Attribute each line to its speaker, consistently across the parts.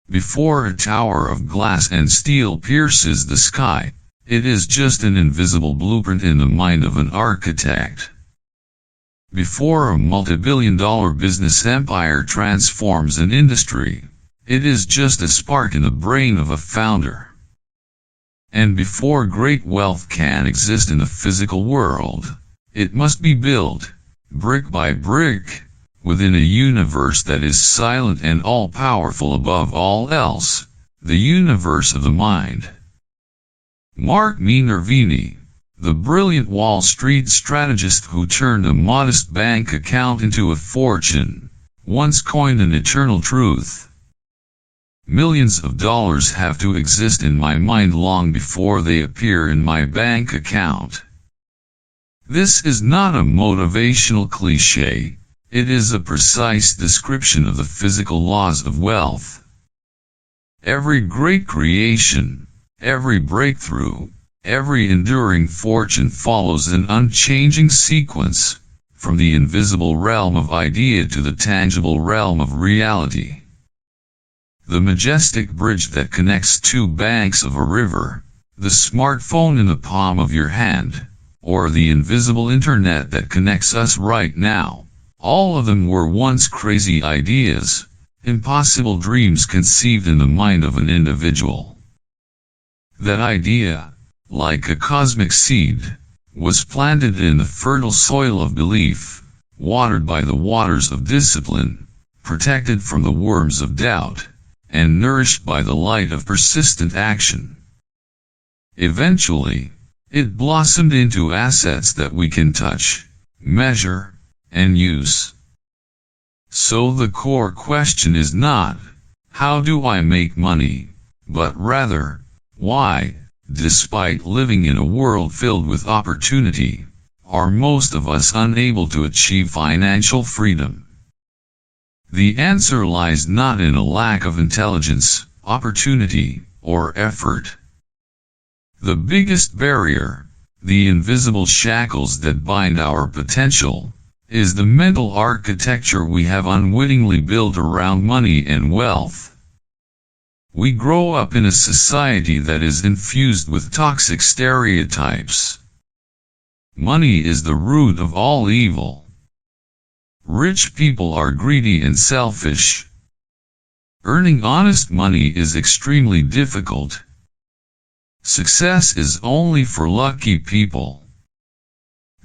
Speaker 1: Before a tower of glass and steel pierces the sky, it is just an invisible blueprint in the mind of an architect. Before a multi-billion-dollar business empire transforms an industry, it is just a spark in the brain of a founder. And before great wealth can exist in the physical world, it must be built, brick by brick, within a universe that is silent and all-powerful above all else, the universe of the mind. Mark Minervini, the brilliant Wall Street strategist who turned a modest bank account into a fortune, once coined an eternal truth. Millions of dollars have to exist in my mind long before they appear in my bank account. This is not a motivational cliché, it is a precise description of the physical laws of wealth. Every great creation, every breakthrough, every enduring fortune follows an unchanging sequence, from the invisible realm of idea to the tangible realm of reality. The majestic bridge that connects two banks of a river, the smartphone in the palm of your hand, or the invisible internet that connects us right now, all of them were once crazy ideas, impossible dreams conceived in the mind of an individual. That idea, like a cosmic seed, was planted in the fertile soil of belief, watered by the waters of discipline, protected from the worms of doubt, and nourished by the light of persistent action. Eventually, it blossomed into assets that we can touch, measure, and use. So the core question is not, how do I make money, but rather, why, despite living in a world filled with opportunity, are most of us unable to achieve financial freedom? The answer lies not in a lack of intelligence, opportunity, or effort. The biggest barrier, the invisible shackles that bind our potential, is the mental architecture we have unwittingly built around money and wealth. We grow up in a society that is infused with toxic stereotypes. Money is the root of all evil. Rich people are greedy and selfish. Earning honest money is extremely difficult. Success is only for lucky people.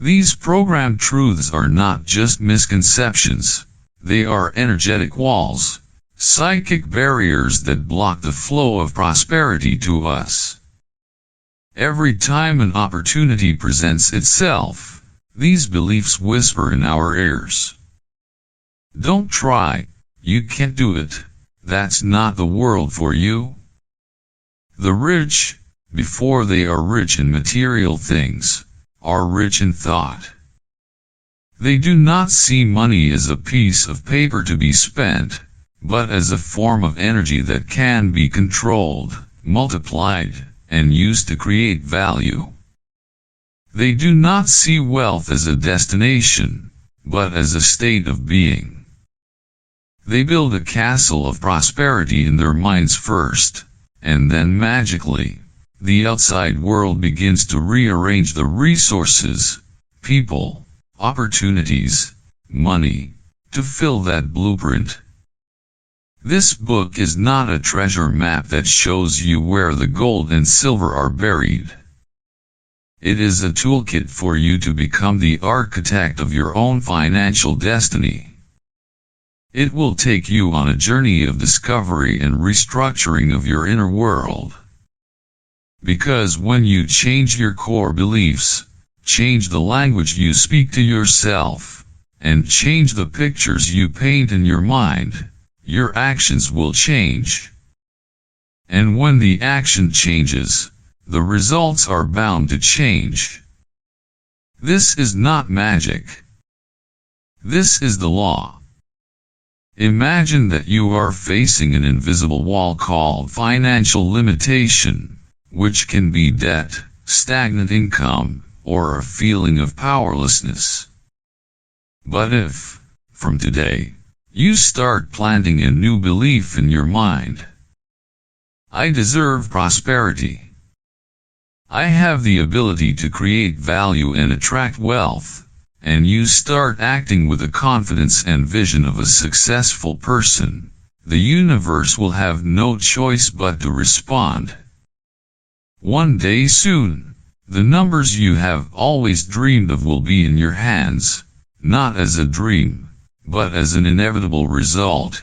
Speaker 1: These programmed truths are not just misconceptions, they are energetic walls, psychic barriers that block the flow of prosperity to us. Every time an opportunity presents itself, these beliefs whisper in our ears. Don't try, you can't do it, that's not the world for you. The rich, before they are rich in material things, are rich in thought. They do not see money as a piece of paper to be spent, but as a form of energy that can be controlled, multiplied, and used to create value. They do not see wealth as a destination, but as a state of being. They build a castle of prosperity in their minds first, and then magically, the outside world begins to rearrange the resources, people, opportunities, money, to fill that blueprint. This book is not a treasure map that shows you where the gold and silver are buried. It is a toolkit for you to become the architect of your own financial destiny. It will take you on a journey of discovery and restructuring of your inner world. Because when you change your core beliefs, change the language you speak to yourself, and change the pictures you paint in your mind, your actions will change. And when the action changes, the results are bound to change. This is not magic. This is the law. Imagine that you are facing an invisible wall called financial limitation, which can be debt, stagnant income, or a feeling of powerlessness. But if, from today, you start planting a new belief in your mind, I deserve prosperity. I have the ability to create value and attract wealth, and you start acting with the confidence and vision of a successful person, the universe will have no choice but to respond. One day soon, the numbers you have always dreamed of will be in your hands, not as a dream, but as an inevitable result.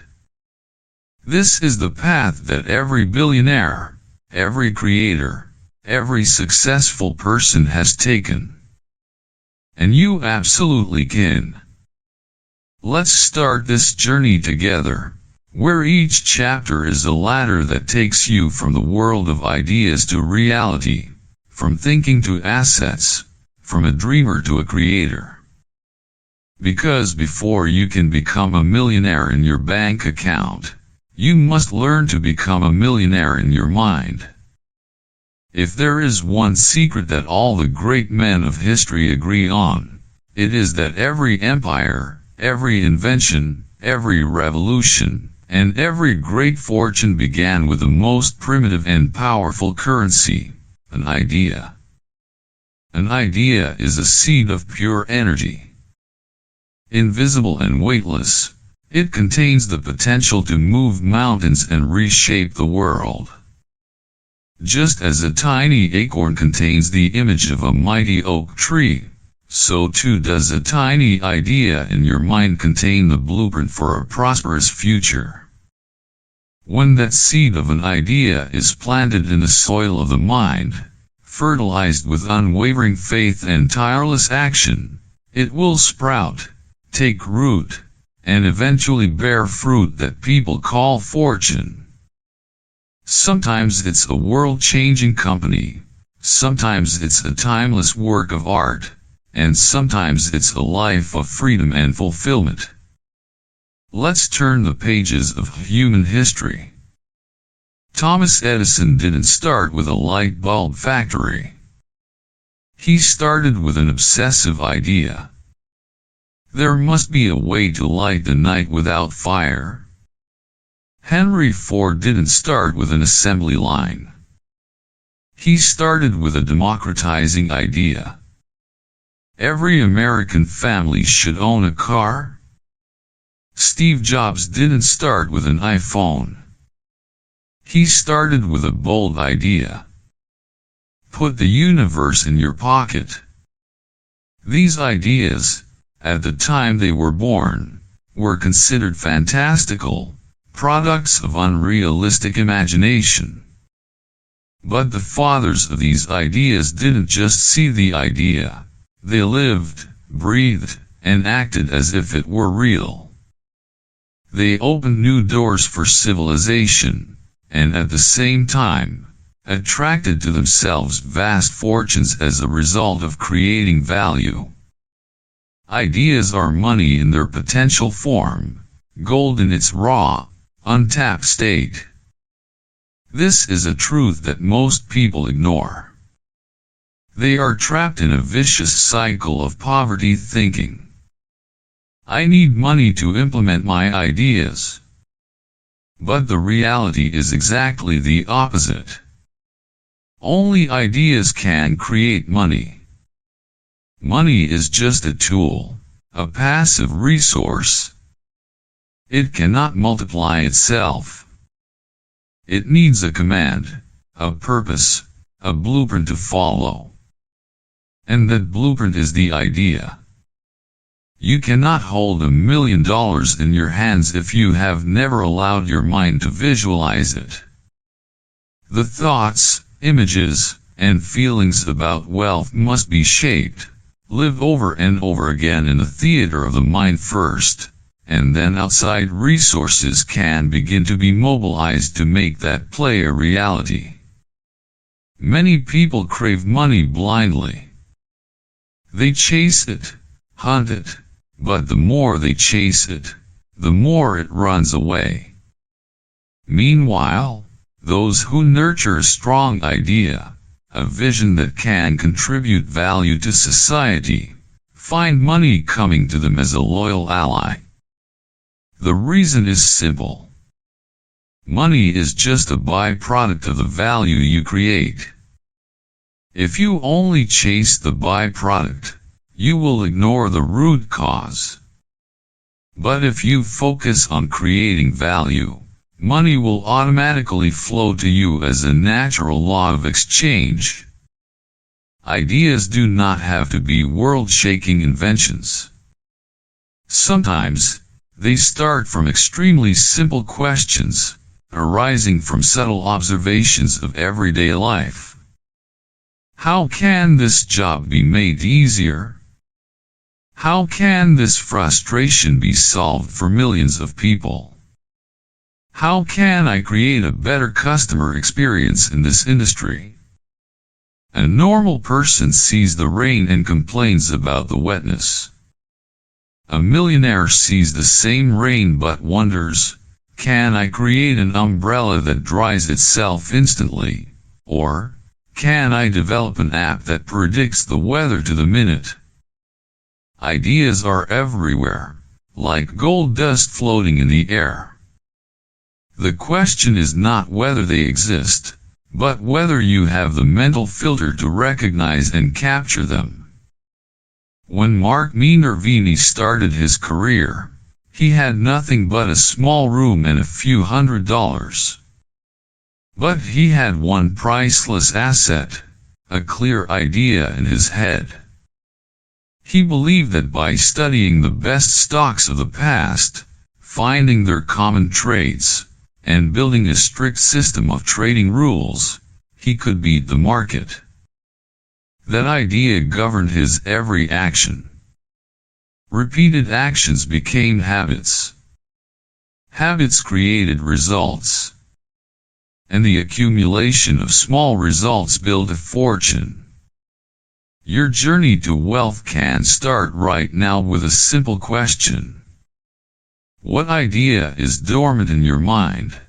Speaker 1: This is the path that every billionaire, every creator, every successful person has taken. And you absolutely can. Let's start this journey together, where each chapter is a ladder that takes you from the world of ideas to reality, from thinking to assets, from a dreamer to a creator. Because before you can become a millionaire in your bank account, you must learn to become a millionaire in your mind. If there is one secret that all the great men of history agree on, it is that every empire, every invention, every revolution, and every great fortune began with the most primitive and powerful currency, an idea. An idea is a seed of pure energy. Invisible and weightless, it contains the potential to move mountains and reshape the world. Just as a tiny acorn contains the image of a mighty oak tree, so too does a tiny idea in your mind contain the blueprint for a prosperous future. When that seed of an idea is planted in the soil of the mind, fertilized with unwavering faith and tireless action, it will sprout, take root, and eventually bear fruit that people call fortune. Sometimes it's a world-changing company, sometimes it's a timeless work of art, and sometimes it's a life of freedom and fulfillment. Let's turn the pages of human history. Thomas Edison didn't start with a light bulb factory. He started with an obsessive idea. There must be a way to light the night without fire. Henry Ford didn't start with an assembly line. He started with a democratizing idea. Every American family should own a car. Steve Jobs didn't start with an iPhone. He started with a bold idea. Put the universe in your pocket. These ideas, at the time they were born, were considered fantastical, products of unrealistic imagination. But the fathers of these ideas didn't just see the idea, they lived, breathed, and acted as if it were real. They opened new doors for civilization, and at the same time, attracted to themselves vast fortunes as a result of creating value. Ideas are money in their potential form, gold in its raw, untapped state. This is a truth that most people ignore. They are trapped in a vicious cycle of poverty thinking. I need money to implement my ideas. But the reality is exactly the opposite. Only ideas can create money. Money is just a tool, a passive resource. It cannot multiply itself. It needs a command, a purpose, a blueprint to follow. And that blueprint is the idea. You cannot hold $1 million in your hands if you have never allowed your mind to visualize it. The thoughts, images, and feelings about wealth must be shaped, lived over and over again in the theater of the mind first, and then outside resources can begin to be mobilized to make that play a reality. Many people crave money blindly. They chase it, hunt it, but the more they chase it, the more it runs away. Meanwhile, those who nurture a strong idea, a vision that can contribute value to society, find money coming to them as a loyal ally. The reason is simple. Money is just a byproduct of the value you create. If you only chase the byproduct, you will ignore the root cause. But if you focus on creating value, money will automatically flow to you as a natural law of exchange. Ideas do not have to be world-shaking inventions. Sometimes, they start from extremely simple questions, arising from subtle observations of everyday life. How can this job be made easier? How can this frustration be solved for millions of people? How can I create a better customer experience in this industry? A normal person sees the rain and complains about the wetness. A millionaire sees the same rain but wonders, can I create an umbrella that dries itself instantly? Or, can I develop an app that predicts the weather to the minute? Ideas are everywhere, like gold dust floating in the air. The question is not whether they exist, but whether you have the mental filter to recognize and capture them. When Mark Minervini started his career, he had nothing but a small room and a few $100s. But he had one priceless asset, a clear idea in his head. He believed that by studying the best stocks of the past, finding their common traits, and building a strict system of trading rules, he could beat the market. That idea governed his every action. Repeated actions became habits. Habits created results. And the accumulation of small results built a fortune. Your journey to wealth can start right now with a simple question. What idea is dormant in your mind?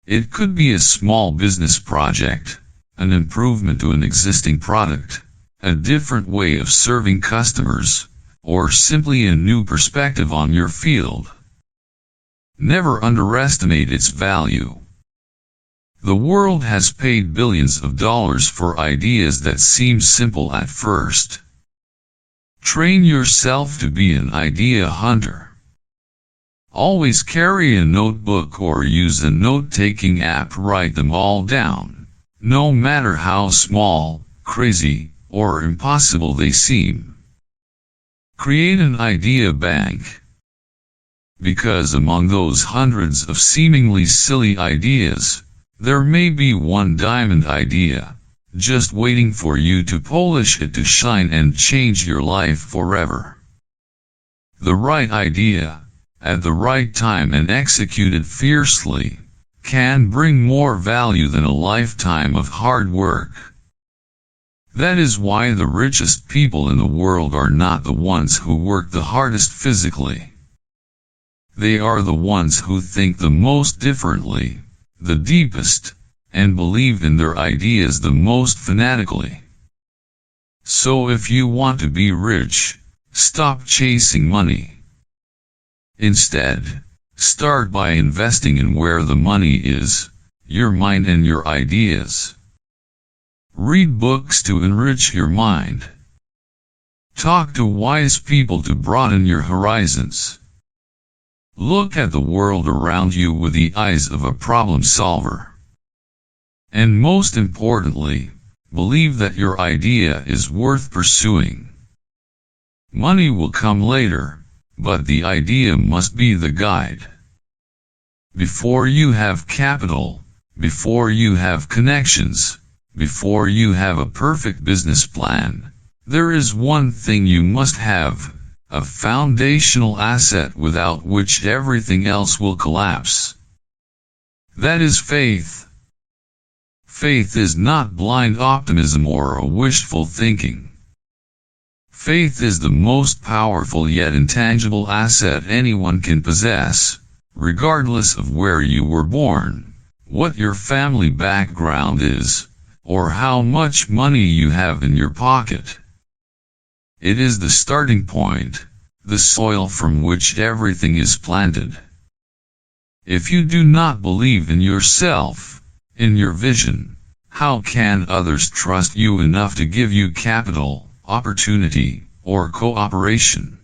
Speaker 1: It could be a small business project, an improvement to an existing product, a different way of serving customers, or simply a new perspective on your field. Never underestimate its value. The world has paid billions of dollars for ideas that seem simple at first. Train yourself to be an idea hunter. Always carry a notebook or use a note-taking app. Write them all down, no matter how small, crazy, or impossible they seem. Create an idea bank. Because among those hundreds of seemingly silly ideas, there may be one diamond idea, just waiting for you to polish it to shine and change your life forever. The right idea, at the right time and executed fiercely, can bring more value than a lifetime of hard work. That is why the richest people in the world are not the ones who work the hardest physically. They are the ones who think the most differently, the deepest, and believe in their ideas the most fanatically. So if you want to be rich, stop chasing money. Instead, start by investing in where the money is, your mind and your ideas. Read books to enrich your mind. Talk to wise people to broaden your horizons. Look at the world around you with the eyes of a problem solver. And most importantly, believe that your idea is worth pursuing. Money will come later, but the idea must be the guide. Before you have capital, before you have connections, before you have a perfect business plan, there is one thing you must have, a foundational asset without which everything else will collapse. That is faith. Faith is not blind optimism or a wishful thinking. Faith is the most powerful yet intangible asset anyone can possess, regardless of where you were born, what your family background is, or how much money you have in your pocket. It is the starting point, the soil from which everything is planted. If you do not believe in yourself, in your vision, how can others trust you enough to give you capital, opportunity, or cooperation?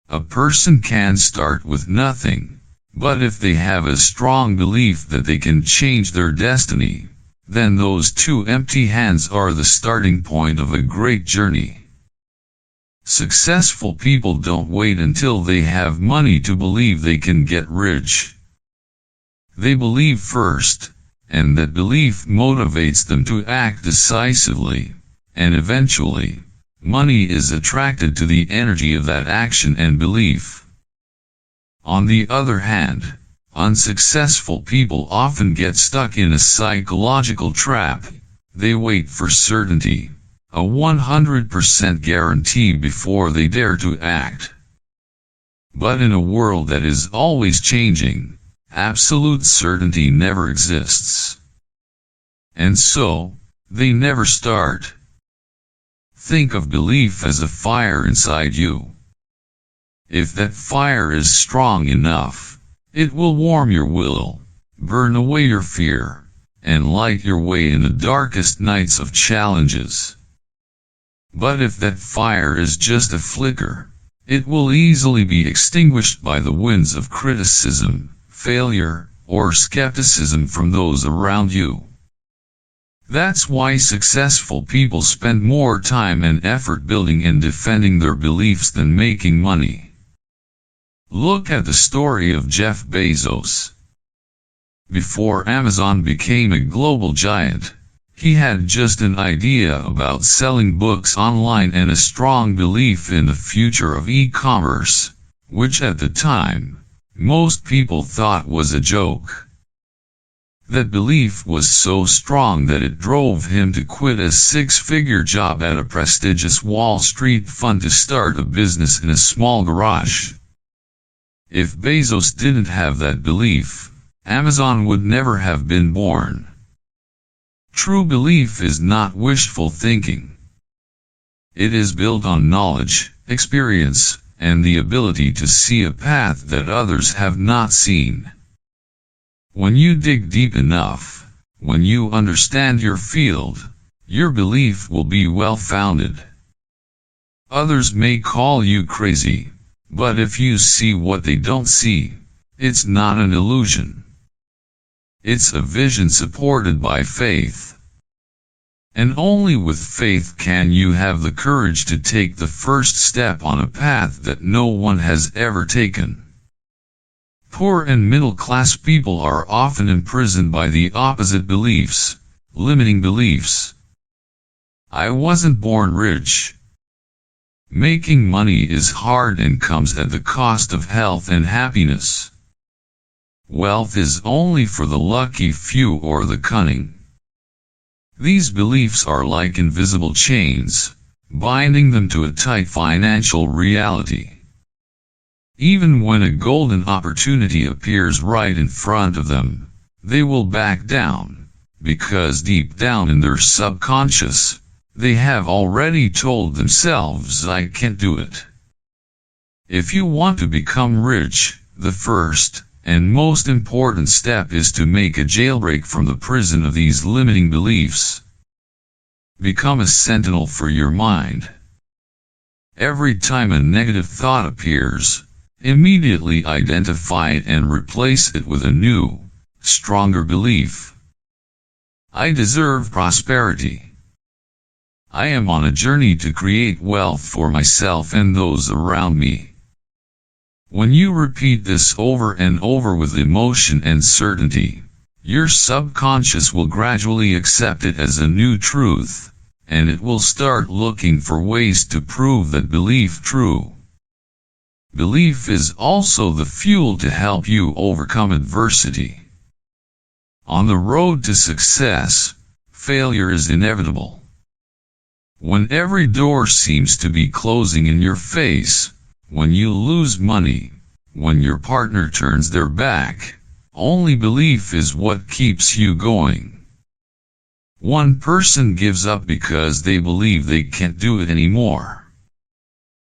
Speaker 1: A person can start with nothing, but if they have a strong belief that they can change their destiny, then those two empty hands are the starting point of a great journey. Successful people don't wait until they have money to believe they can get rich. They believe first, and that belief motivates them to act decisively, and eventually, money is attracted to the energy of that action and belief. On the other hand, unsuccessful people often get stuck in a psychological trap. They wait for certainty, a 100% guarantee before they dare to act. But in a world that is always changing, absolute certainty never exists. And so, they never start. Think of belief as a fire inside you. If that fire is strong enough, it will warm your will, burn away your fear, and light your way in the darkest nights of challenges. But if that fire is just a flicker, it will easily be extinguished by the winds of criticism, failure, or skepticism from those around you. That's why successful people spend more time and effort building and defending their beliefs than making money. Look at the story of Jeff Bezos. Before Amazon became a global giant, he had just an idea about selling books online and a strong belief in the future of e-commerce, which at the time, most people thought was a joke. That belief was so strong that it drove him to quit a six-figure job at a prestigious Wall Street fund to start a business in a small garage. If Bezos didn't have that belief, Amazon would never have been born. True belief is not wishful thinking. It is built on knowledge, experience, and the ability to see a path that others have not seen. When you dig deep enough, when you understand your field, your belief will be well-founded. Others may call you crazy, but if you see what they don't see, it's not an illusion. It's a vision supported by faith. And only with faith can you have the courage to take the first step on a path that no one has ever taken. Poor and middle-class people are often imprisoned by the opposite beliefs, limiting beliefs. I wasn't born rich. Making money is hard and comes at the cost of health and happiness. Wealth is only for the lucky few or the cunning. These beliefs are like invisible chains, binding them to a tight financial reality. Even when a golden opportunity appears right in front of them, they will back down, because deep down in their subconscious, they have already told themselves, I can't do it. If you want to become rich, the first and most important step is to make a jailbreak from the prison of these limiting beliefs. Become a sentinel for your mind. Every time a negative thought appears, immediately identify it and replace it with a new, stronger belief. I deserve prosperity. I am on a journey to create wealth for myself and those around me. When you repeat this over and over with emotion and certainty, your subconscious will gradually accept it as a new truth, and it will start looking for ways to prove that belief true. Belief is also the fuel to help you overcome adversity. On the road to success, failure is inevitable. When every door seems to be closing in your face, when you lose money, when your partner turns their back, only belief is what keeps you going. One person gives up because they believe they can't do it anymore.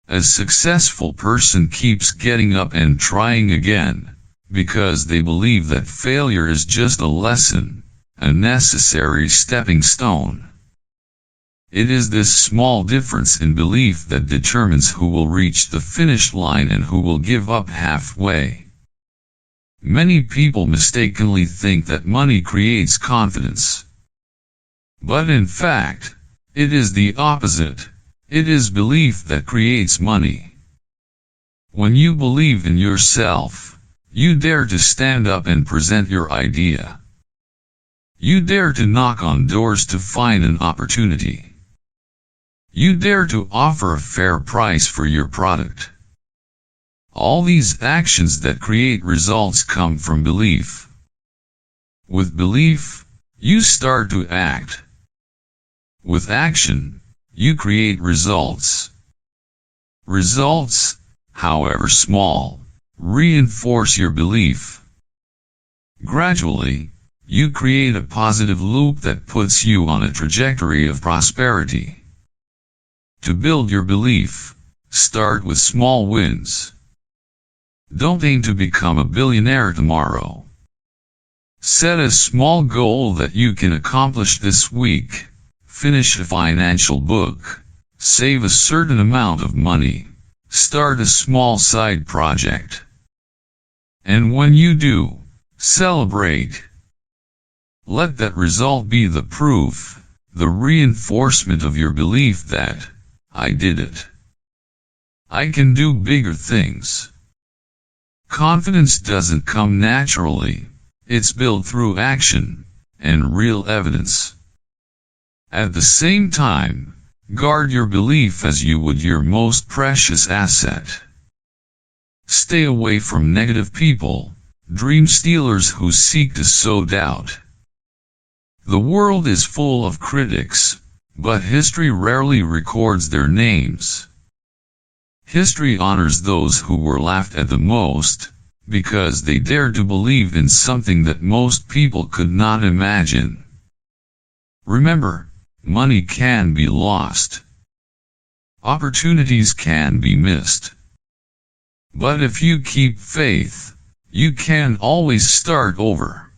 Speaker 1: A successful person keeps getting up and trying again, because they believe that failure is just a lesson, a necessary stepping stone. It is this small difference in belief that determines who will reach the finish line and who will give up halfway. Many people mistakenly think that money creates confidence. But in fact, it is the opposite. It is belief that creates money. When you believe in yourself, you dare to stand up and present your idea. You dare to knock on doors to find an opportunity. You dare to offer a fair price for your product. All these actions that create results come from belief. With belief, you start to act. With action, you create results. Results, however small, reinforce your belief. Gradually, you create a positive loop that puts you on a trajectory of prosperity. To build your belief, start with small wins. Don't aim to become a billionaire tomorrow. Set a small goal that you can accomplish this week. Finish a financial book. Save a certain amount of money. Start a small side project. And when you do, celebrate. Let that result be the proof, the reinforcement of your belief that, I did it. I can do bigger things. Confidence doesn't come naturally, it's built through action, and real evidence. At the same time, guard your belief as you would your most precious asset. Stay away from negative people, dream stealers who seek to sow doubt. The world is full of critics, but history rarely records their names. History honors those who were laughed at the most, because they dared to believe in something that most people could not imagine. Remember, money can be lost. Opportunities can be missed. But if you keep faith, you can always start over.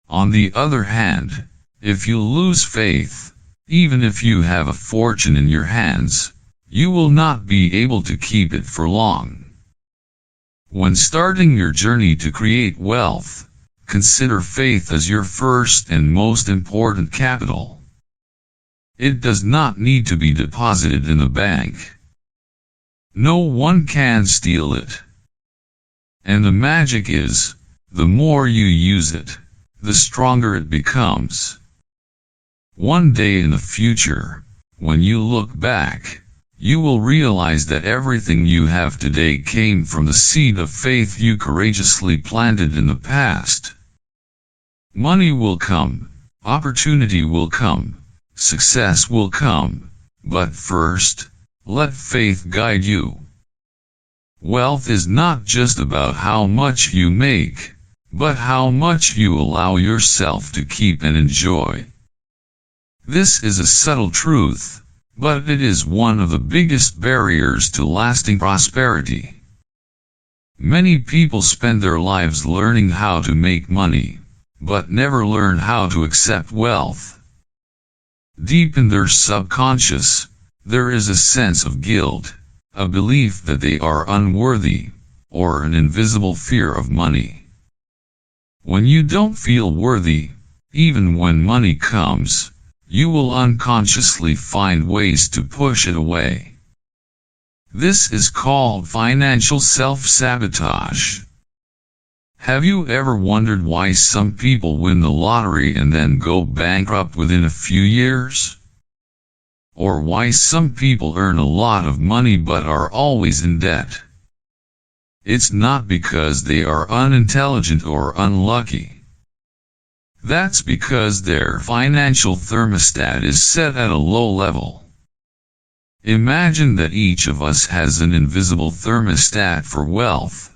Speaker 1: On the other hand, if you lose faith, even if you have a fortune in your hands, you will not be able to keep it for long. When starting your journey to create wealth, consider faith as your first and most important capital. It does not need to be deposited in a bank. No one can steal it. And the magic is, the more you use it, the stronger it becomes. One day in the future, when you look back, you will realize that everything you have today came from the seed of faith you courageously planted in the past. Money will come, opportunity will come, success will come, but first, let faith guide you. Wealth is not just about how much you make, but how much you allow yourself to keep and enjoy. This is a subtle truth, but it is one of the biggest barriers to lasting prosperity. Many people spend their lives learning how to make money, but never learn how to accept wealth. Deep in their subconscious, there is a sense of guilt, a belief that they are unworthy, or an invisible fear of money. When you don't feel worthy, even when money comes, you will unconsciously find ways to push it away. This is called financial self-sabotage. Have you ever wondered why some people win the lottery and then go bankrupt within a few years? Or why some people earn a lot of money but are always in debt? It's not because they are unintelligent or unlucky. That's because their financial thermostat is set at a low level. Imagine that each of us has an invisible thermostat for wealth.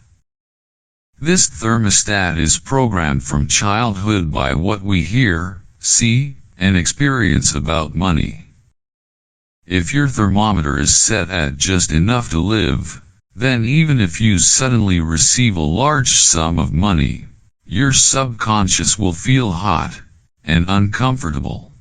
Speaker 1: This thermostat is programmed from childhood by what we hear, see, and experience about money. If your thermometer is set at just enough to live, then even if you suddenly receive a large sum of money, your subconscious will feel hot and uncomfortable.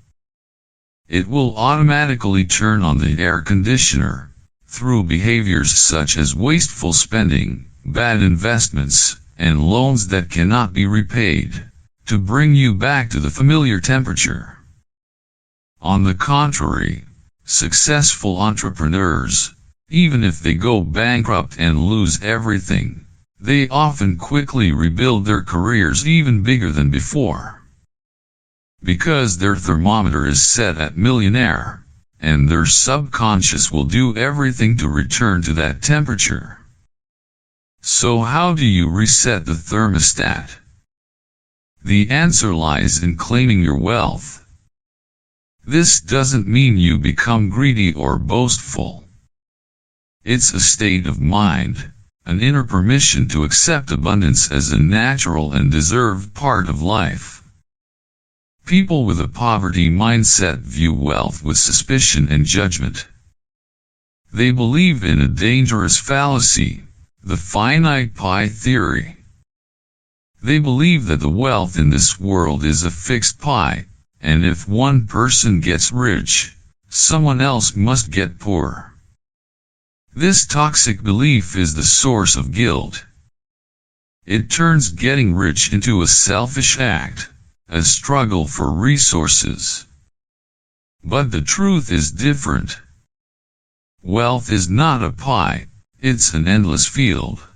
Speaker 1: It will automatically turn on the air conditioner, through behaviors such as wasteful spending, bad investments, and loans that cannot be repaid, to bring you back to the familiar temperature. On the contrary, successful entrepreneurs, even if they go bankrupt and lose everything, they often quickly rebuild their careers even bigger than before. Because their thermometer is set at millionaire, and their subconscious will do everything to return to that temperature. So how do you reset the thermostat? The answer lies in claiming your wealth. This doesn't mean you become greedy or boastful. It's a state of mind, an inner permission to accept abundance as a natural and deserved part of life. People with a poverty mindset view wealth with suspicion and judgment. They believe in a dangerous fallacy, the finite pie theory. They believe that the wealth in this world is a fixed pie, and if one person gets rich, someone else must get poor. This toxic belief is the source of guilt. It turns getting rich into a selfish act, a struggle for resources. But the truth is different. Wealth is not a pie, it's an endless field.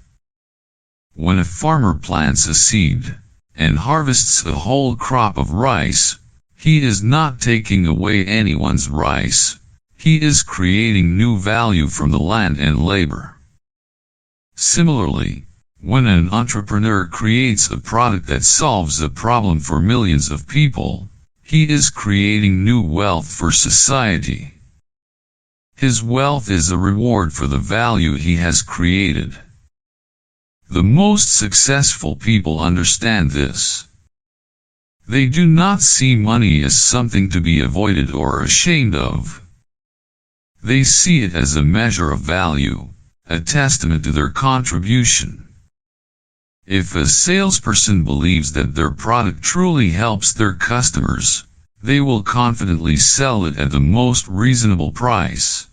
Speaker 1: When a farmer plants a seed, and harvests a whole crop of rice, he is not taking away anyone's rice, he is creating new value from the land and labor. Similarly, when an entrepreneur creates a product that solves a problem for millions of people, he is creating new wealth for society. His wealth is a reward for the value he has created. The most successful people understand this. They do not see money as something to be avoided or ashamed of. They see it as a measure of value, a testament to their contribution. If a salesperson believes that their product truly helps their customers, they will confidently sell it at the most reasonable price.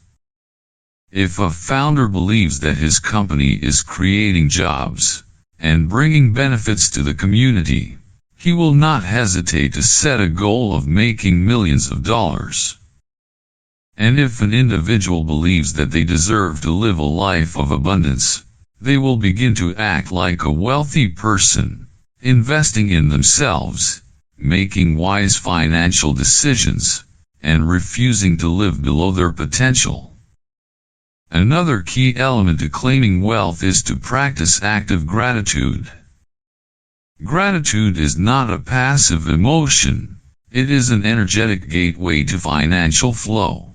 Speaker 1: If a founder believes that his company is creating jobs and bringing benefits to the community, he will not hesitate to set a goal of making millions of dollars. And if an individual believes that they deserve to live a life of abundance, they will begin to act like a wealthy person, investing in themselves, making wise financial decisions, and refusing to live below their potential. Another key element to claiming wealth is to practice active gratitude. Gratitude is not a passive emotion, it is an energetic gateway to financial flow.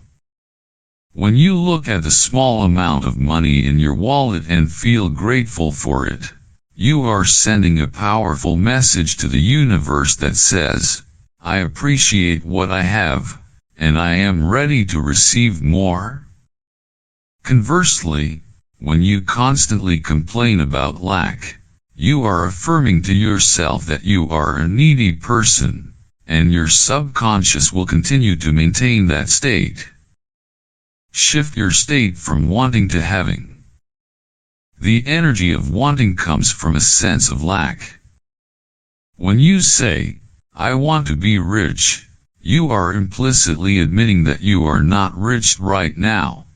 Speaker 1: When you look at the small amount of money in your wallet and feel grateful for it, you are sending a powerful message to the universe that says, I appreciate what I have, and I am ready to receive more. Conversely, when you constantly complain about lack, you are affirming to yourself that you are a needy person, and your subconscious will continue to maintain that state. Shift your state from wanting to having. The energy of wanting comes from a sense of lack. When you say, I want to be rich, you are implicitly admitting that you are not rich right now.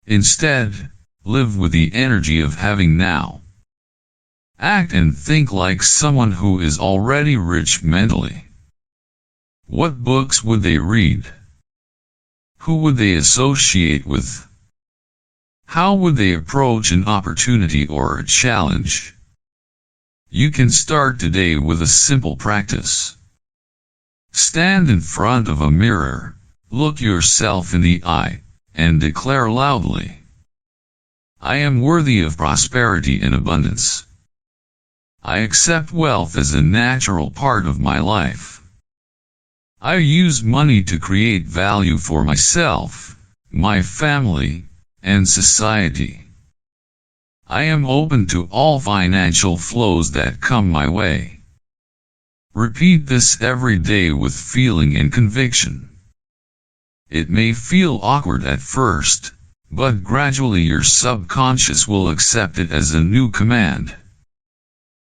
Speaker 1: Instead, live with the energy of having now. Act and think like someone who is already rich mentally. What books would they read? Who would they associate with? How would they approach an opportunity or a challenge? You can start today with a simple practice. Stand in front of a mirror, look yourself in the eye, and declare loudly, I am worthy of prosperity and abundance. I accept wealth as a natural part of my life. I use money to create value for myself, my family, and society. I am open to all financial flows that come my way. Repeat this every day with feeling and conviction. It may feel awkward at first, but gradually your subconscious will accept it as a new command.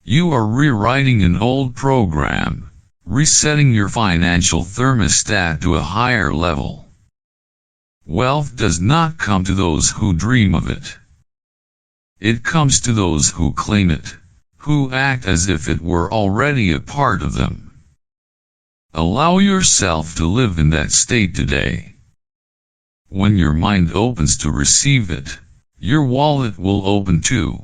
Speaker 1: You are rewriting an old program, resetting your financial thermostat to a higher level. Wealth does not come to those who dream of it. It comes to those who claim it, who act as if it were already a part of them. Allow yourself to live in that state today. When your mind opens to receive it, your wallet will open too.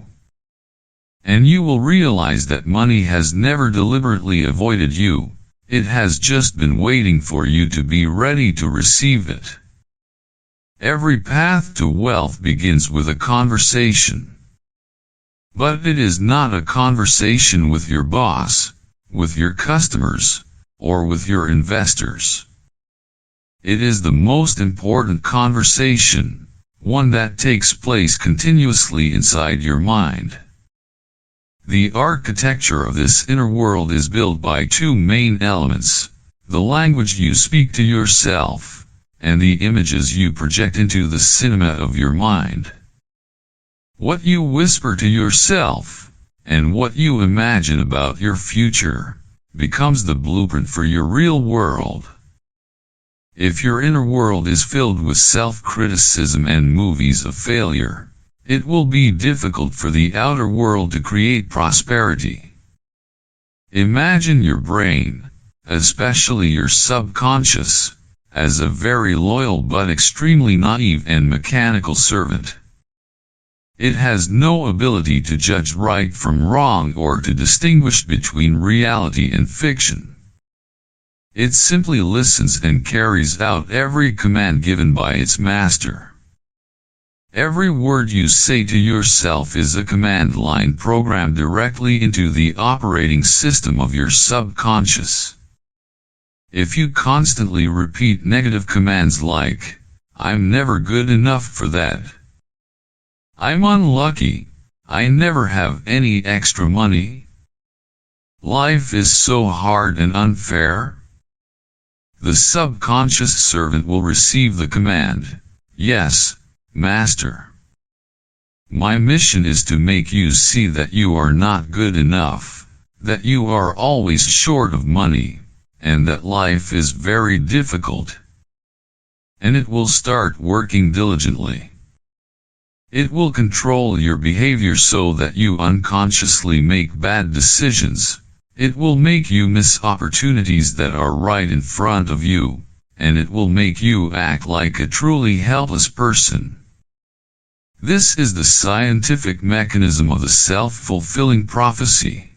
Speaker 1: And you will realize that money has never deliberately avoided you, it has just been waiting for you to be ready to receive it. Every path to wealth begins with a conversation. But it is not a conversation with your boss, with your customers, or with your investors. It is the most important conversation, one that takes place continuously inside your mind. The architecture of this inner world is built by two main elements: the language you speak to yourself, and the images you project into the cinema of your mind. What you whisper to yourself, and what you imagine about your future, becomes the blueprint for your real world. If your inner world is filled with self-criticism and movies of failure, it will be difficult for the outer world to create prosperity. Imagine your brain, especially your subconscious, as a very loyal but extremely naive and mechanical servant. It has no ability to judge right from wrong or to distinguish between reality and fiction. It simply listens and carries out every command given by its master. Every word you say to yourself is a command line programmed directly into the operating system of your subconscious. If you constantly repeat negative commands like, "I'm never good enough for that," "I'm unlucky," "I never have any extra money," "Life is so hard and unfair," the subconscious servant will receive the command, "Yes, Master. My mission is to make you see that you are not good enough, that you are always short of money, and that life is very difficult." And it will start working diligently. It will control your behavior so that you unconsciously make bad decisions. It will make you miss opportunities that are right in front of you, and it will make you act like a truly helpless person. This is the scientific mechanism of the self-fulfilling prophecy.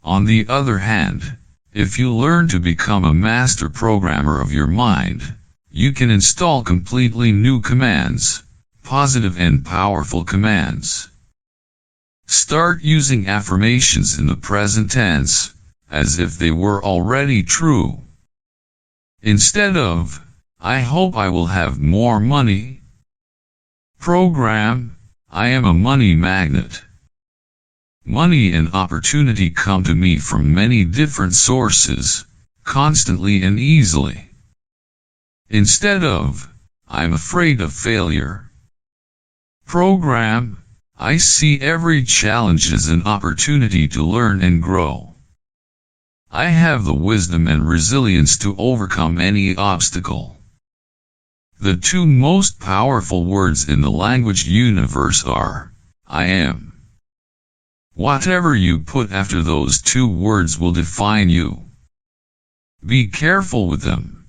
Speaker 1: On the other hand, if you learn to become a master programmer of your mind, you can install completely new commands, positive and powerful commands. Start using affirmations in the present tense, as if they were already true. Instead of, "I hope I will have more money," program, "I am a money magnet. Money and opportunity come to me from many different sources, constantly and easily." Instead of, "I'm afraid of failure," program, "I see every challenge as an opportunity to learn and grow. I have the wisdom and resilience to overcome any obstacle." The two most powerful words in the language universe are, "I am." Whatever you put after those two words will define you. Be careful with them.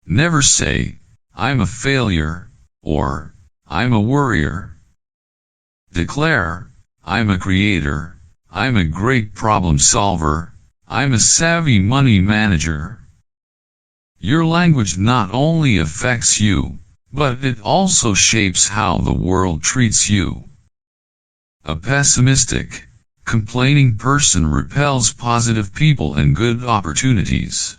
Speaker 1: Never say, "I'm a failure," or, "I'm a worrier." Declare, "I'm a creator, I'm a great problem solver, I'm a savvy money manager." Your language not only affects you, but it also shapes how the world treats you. A pessimistic, complaining person repels positive people and good opportunities.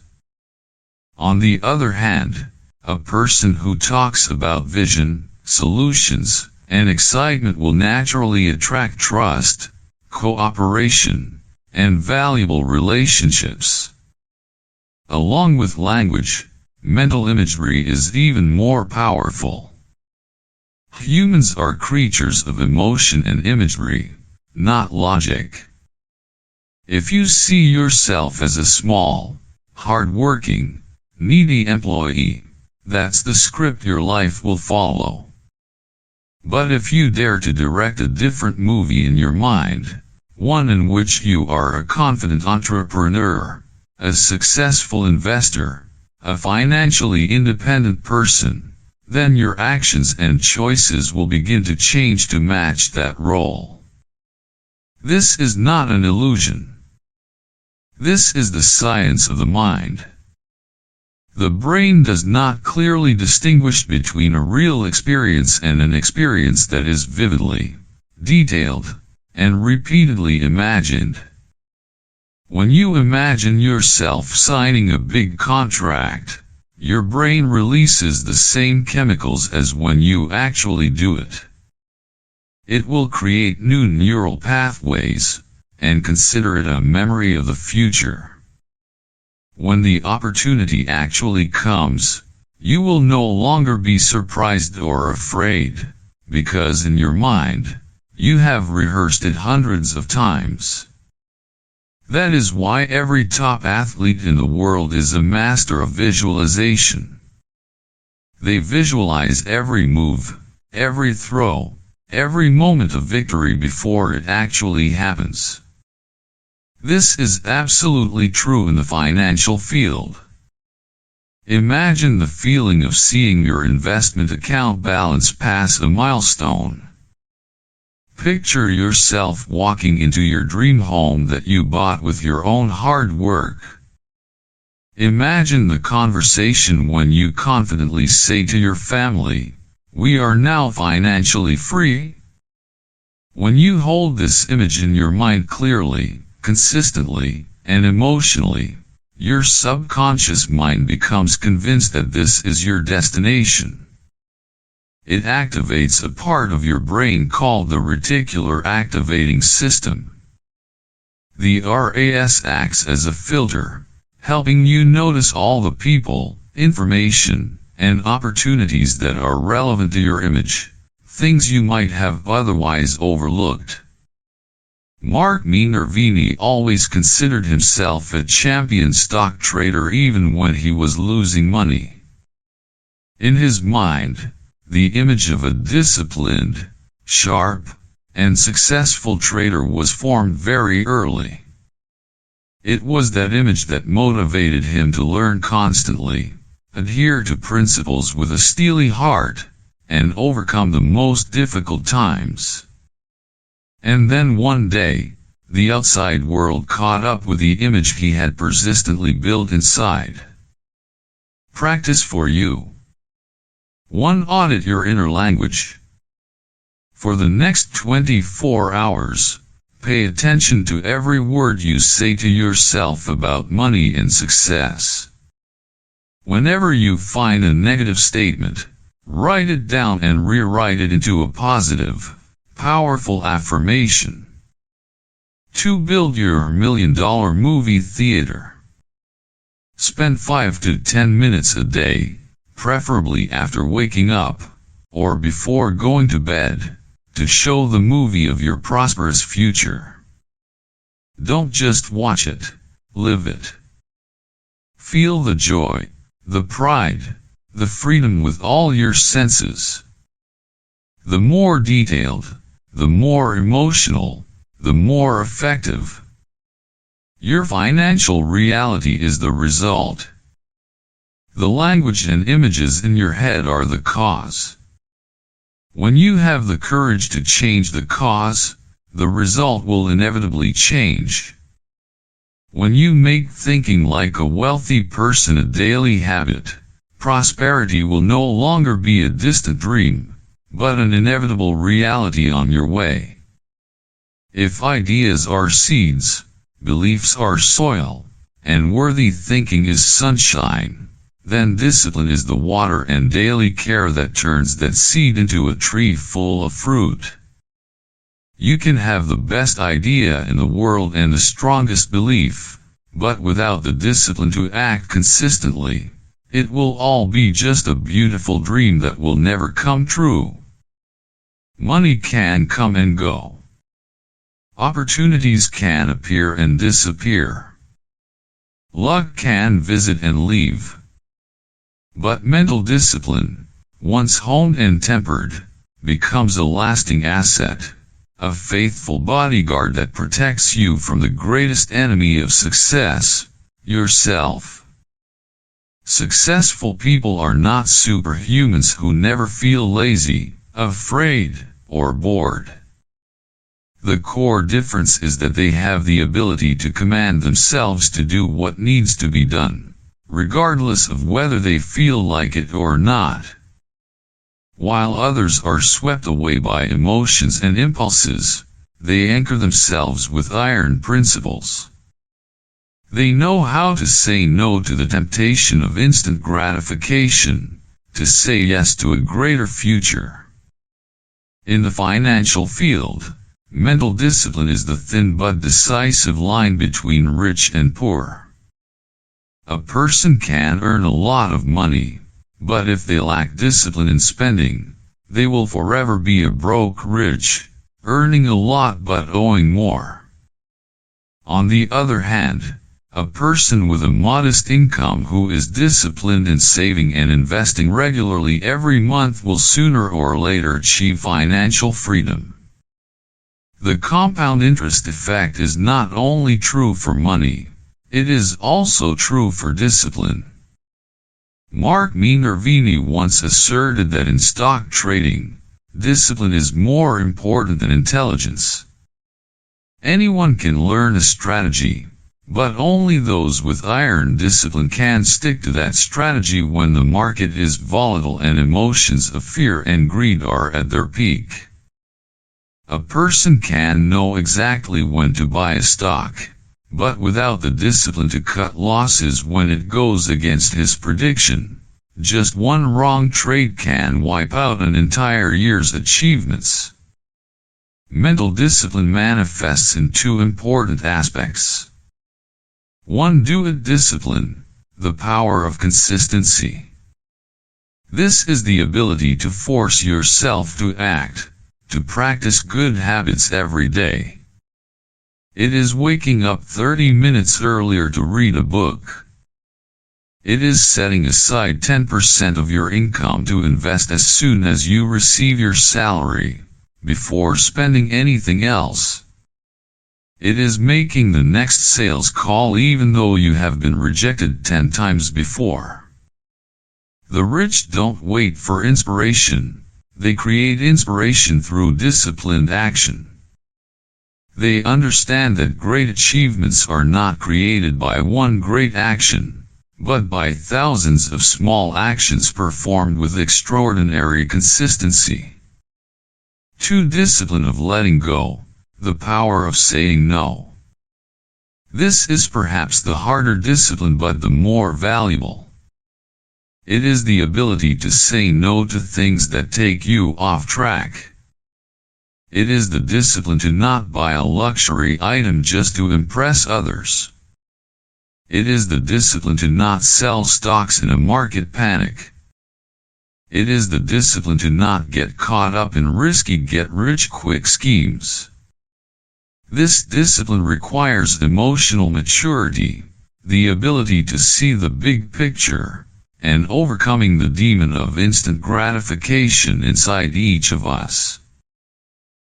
Speaker 1: On the other hand, a person who talks about vision, solutions, and excitement will naturally attract trust, cooperation, and valuable relationships. Along with language, mental imagery is even more powerful. Humans are creatures of emotion and imagery, not logic. If you see yourself as a small, hard-working, needy employee, that's the script your life will follow. But if you dare to direct a different movie in your mind, one in which you are a confident entrepreneur, a successful investor, a financially independent person, then your actions and choices will begin to change to match that role. This is not an illusion. This is the science of the mind. The brain does not clearly distinguish between a real experience and an experience that is vividly, detailed, and repeatedly imagined. When you imagine yourself signing a big contract, your brain releases the same chemicals as when you actually do it. It will create new neural pathways, and consider it a memory of the future. When the opportunity actually comes, you will no longer be surprised or afraid, because in your mind, you have rehearsed it hundreds of times. That is why every top athlete in the world is a master of visualization. They visualize every move, every throw, every moment of victory before it actually happens. This is absolutely true in the financial field. Imagine the feeling of seeing your investment account balance pass a milestone. Picture yourself walking into your dream home that you bought with your own hard work. Imagine the conversation when you confidently say to your family, "We are now financially free." When you hold this image in your mind clearly, consistently, and emotionally, your subconscious mind becomes convinced that this is your destination. It activates a part of your brain called the reticular activating system. The RAS acts as a filter, helping you notice all the people, information, and opportunities that are relevant to your image, things you might have otherwise overlooked. Mark Minervini always considered himself a champion stock trader even when he was losing money. In his mind, the image of a disciplined, sharp, and successful trader was formed very early. It was that image that motivated him to learn constantly, adhere to principles with a steely heart, and overcome the most difficult times. And then one day, the outside world caught up with the image he had persistently built inside. Practice for you. 1. Audit your inner language. For the next 24 hours, pay attention to every word you say to yourself about money and success. Whenever you find a negative statement, write it down and rewrite it into a positive, powerful affirmation. 2. Build your $1 million movie theater. Spend 5 to 10 minutes a day, preferably after waking up, or before going to bed, to show the movie of your prosperous future. Don't just watch it, live it. Feel the joy, the pride, the freedom with all your senses. The more detailed, the more emotional, the more effective. Your financial reality is the result. The language and images in your head are the cause. When you have the courage to change the cause, the result will inevitably change. When you make thinking like a wealthy person a daily habit, prosperity will no longer be a distant dream, but an inevitable reality on your way. If ideas are seeds, beliefs are soil, and worthy thinking is sunshine, then discipline is the water and daily care that turns that seed into a tree full of fruit. You can have the best idea in the world and the strongest belief, but without the discipline to act consistently, it will all be just a beautiful dream that will never come true. Money can come and go. Opportunities can appear and disappear. Luck can visit and leave. But mental discipline, once honed and tempered, becomes a lasting asset, a faithful bodyguard that protects you from the greatest enemy of success, yourself. Successful people are not superhumans who never feel lazy, afraid, or bored. The core difference is that they have the ability to command themselves to do what needs to be done, regardless of whether they feel like it or not. While others are swept away by emotions and impulses, they anchor themselves with iron principles. They know how to say no to the temptation of instant gratification, to say yes to a greater future. In the financial field, mental discipline is the thin but decisive line between rich and poor. A person can earn a lot of money, but if they lack discipline in spending, they will forever be a broke rich, earning a lot but owing more. On the other hand, a person with a modest income who is disciplined in saving and investing regularly every month will sooner or later achieve financial freedom. The compound interest effect is not only true for money, it is also true for discipline. Mark Minervini once asserted that in stock trading, discipline is more important than intelligence. Anyone can learn a strategy, but only those with iron discipline can stick to that strategy when the market is volatile and emotions of fear and greed are at their peak. A person can know exactly when to buy a stock, but without the discipline to cut losses when it goes against his prediction, just one wrong trade can wipe out an entire year's achievements. Mental discipline manifests in two important aspects. 1. Do-it discipline, the power of consistency. This is the ability to force yourself to act, to practice good habits every day. It is waking up 30 minutes earlier to read a book. It is setting aside 10% of your income to invest as soon as you receive your salary, before spending anything else. It is making the next sales call even though you have been rejected 10 times before. The rich don't wait for inspiration, they create inspiration through disciplined action. They understand that great achievements are not created by one great action, but by thousands of small actions performed with extraordinary consistency. 2. Discipline of letting go, the power of saying no. This is perhaps the harder discipline but the more valuable. It is the ability to say no to things that take you off track. It is the discipline to not buy a luxury item just to impress others. It is the discipline to not sell stocks in a market panic. It is the discipline to not get caught up in risky get-rich-quick schemes. This discipline requires emotional maturity, the ability to see the big picture, and overcoming the demon of instant gratification inside each of us.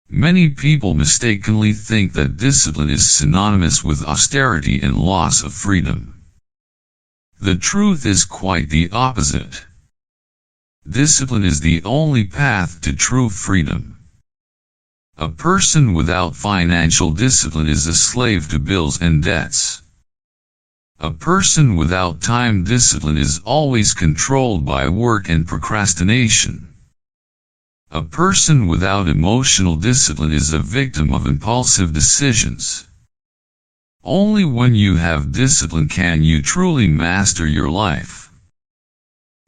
Speaker 1: Many people mistakenly think that discipline is synonymous with austerity and loss of freedom. The truth is quite the opposite. Discipline is the only path to true freedom. A person without financial discipline is a slave to bills and debts. A person without time discipline is always controlled by work and procrastination. A person without emotional discipline is a victim of impulsive decisions. Only when you have discipline can you truly master your life.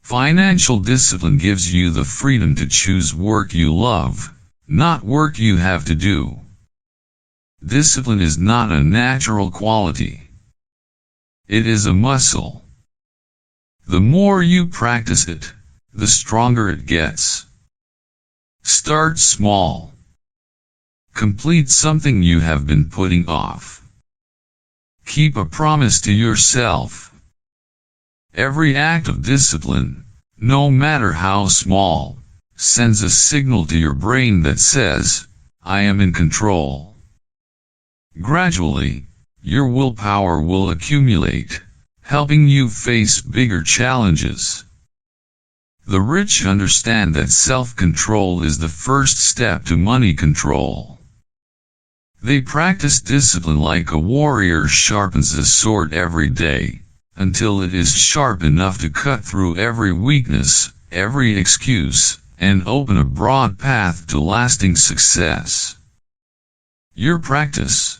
Speaker 1: Financial discipline gives you the freedom to choose work you love, not work you have to do. Discipline is not a natural quality. It is a muscle. The more you practice it, the stronger it gets. Start small. Complete something you have been putting off. Keep a promise to yourself. Every act of discipline, no matter how small, sends a signal to your brain that says, I am in control. Gradually, your willpower will accumulate, helping you face bigger challenges. The rich understand that self-control is the first step to money control. They practice discipline like a warrior sharpens a sword every day, until it is sharp enough to cut through every weakness, every excuse, and open a broad path to lasting success. Your practice.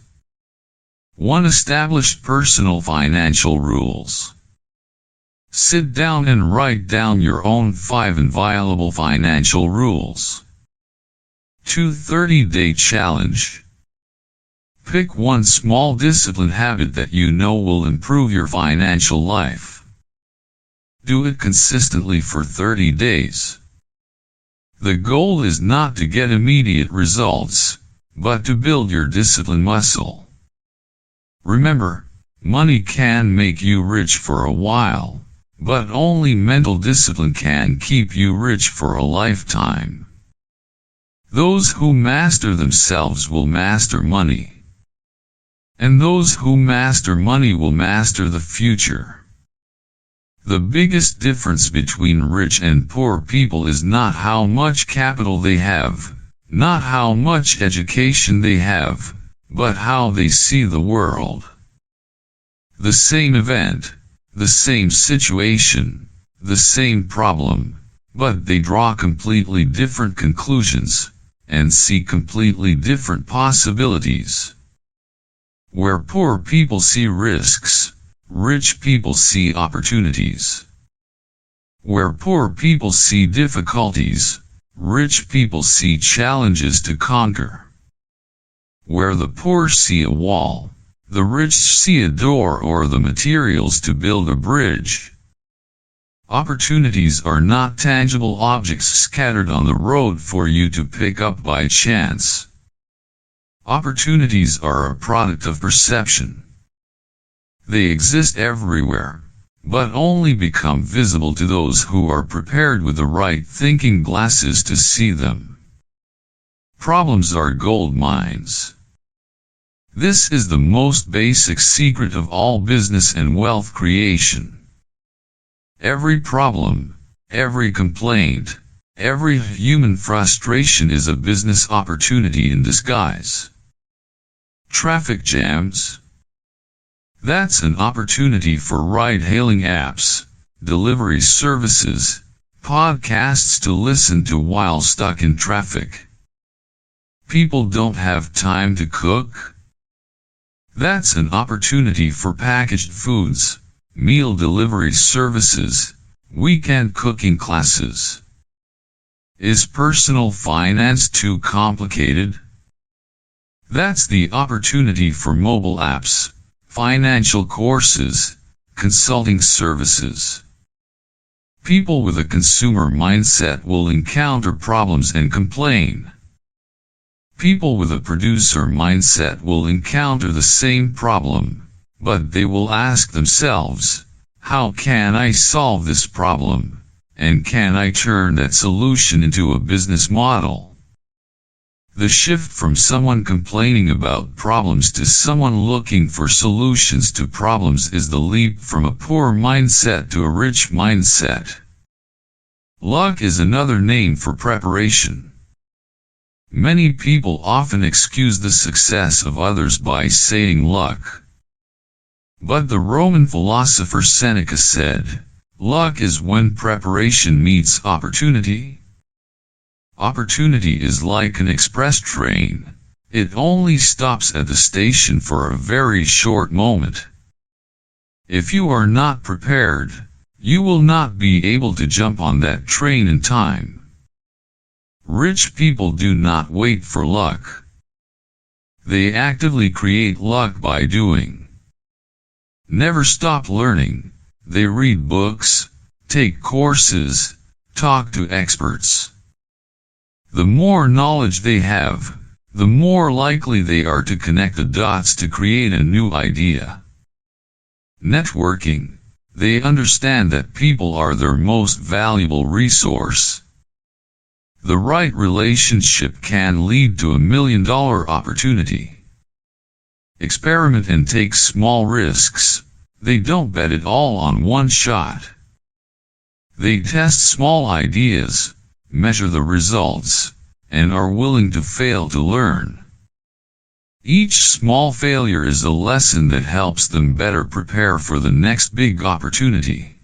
Speaker 1: 1. Establish personal financial rules. Sit down and write down your own 5 inviolable financial rules. 2. 30-day challenge. Pick one small discipline habit that you know will improve your financial life. Do it consistently for 30 days. The goal is not to get immediate results, but to build your discipline muscle. Remember, money can make you rich for a while, but only mental discipline can keep you rich for a lifetime. Those who master themselves will master money. And those who master money will master the future. The biggest difference between rich and poor people is not how much capital they have, not how much education they have, but how they see the world. The same event, the same situation, the same problem, but they draw completely different conclusions, and see completely different possibilities. Where poor people see risks, rich people see opportunities. Where poor people see difficulties, rich people see challenges to conquer. Where the poor see a wall, the rich see a door or the materials to build a bridge. Opportunities are not tangible objects scattered on the road for you to pick up by chance. Opportunities are a product of perception. They exist everywhere, but only become visible to those who are prepared with the right thinking glasses to see them. Problems are gold mines. This is the most basic secret of all business and wealth creation. Every problem, every complaint, every human frustration is a business opportunity in disguise. Traffic jams. That's an opportunity for ride-hailing apps, delivery services, podcasts to listen to while stuck in traffic. People don't have time to cook. That's an opportunity for packaged foods, meal delivery services, weekend cooking classes. Is personal finance too complicated? That's the opportunity for mobile apps, financial courses, consulting services. People with a consumer mindset will encounter problems and complain. People with a producer mindset will encounter the same problem, but they will ask themselves, how can I solve this problem, and can I turn that solution into a business model? The shift from someone complaining about problems to someone looking for solutions to problems is the leap from a poor mindset to a rich mindset. Luck is another name for preparation. Many people often excuse the success of others by saying luck. But the Roman philosopher Seneca said, luck is when preparation meets opportunity. Opportunity is like an express train. It only stops at the station for a very short moment. If you are not prepared, you will not be able to jump on that train in time. Rich people do not wait for luck. They actively create luck by doing. Never stop learning. They read books, take courses, talk to experts. The more knowledge they have, the more likely they are to connect the dots to create a new idea. Networking. They understand that people are their most valuable resource. The right relationship can lead to $1 million opportunity. Experiment and take small risks. They don't bet it all on one shot. They test small ideas, measure the results, and are willing to fail to learn. Each small failure is a lesson that helps them better prepare for the next big opportunity.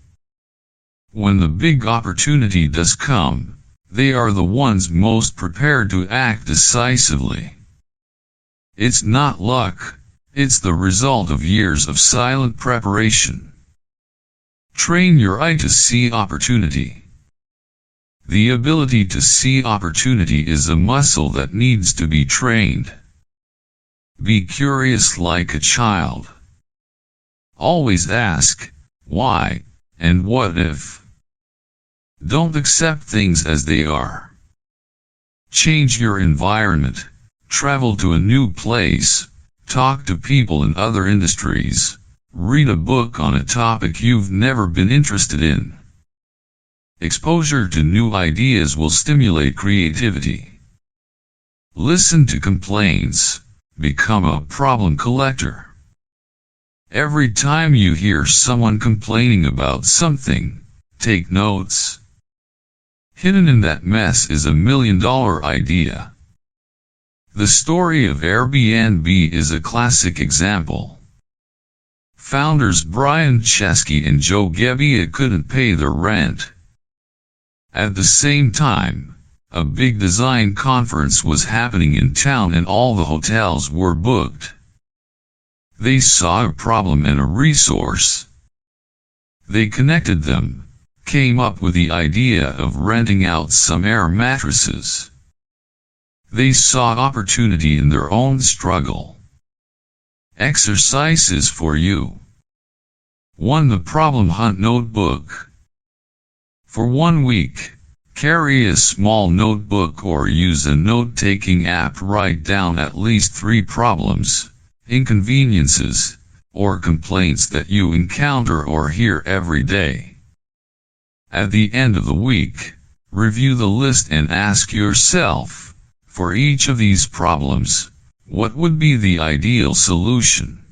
Speaker 1: When the big opportunity does come, they are the ones most prepared to act decisively. It's not luck, it's the result of years of silent preparation. Train your eye to see opportunity. The ability to see opportunity is a muscle that needs to be trained. Be curious like a child. Always ask, why, and what if. Don't accept things as they are. Change your environment, travel to a new place, talk to people in other industries, read a book on a topic you've never been interested in. Exposure to new ideas will stimulate creativity. Listen to complaints. Become a problem collector. Every time you hear someone complaining about something, take notes. Hidden in that mess is $1 million idea. The story of Airbnb is a classic example. Founders Brian Chesky and Joe Gebbia couldn't pay their rent. At the same time, a big design conference was happening in town and all the hotels were booked. They saw a problem and a resource. They connected them, came up with the idea of renting out some air mattresses. They saw opportunity in their own struggle. Exercises for you. 1. The Problem Hunt Notebook. For 1 week, carry a small notebook or use a note-taking app. Write down at least 3 problems, inconveniences, or complaints that you encounter or hear every day. At the end of the week, review the list and ask yourself, for each of these problems, what would be the ideal solution?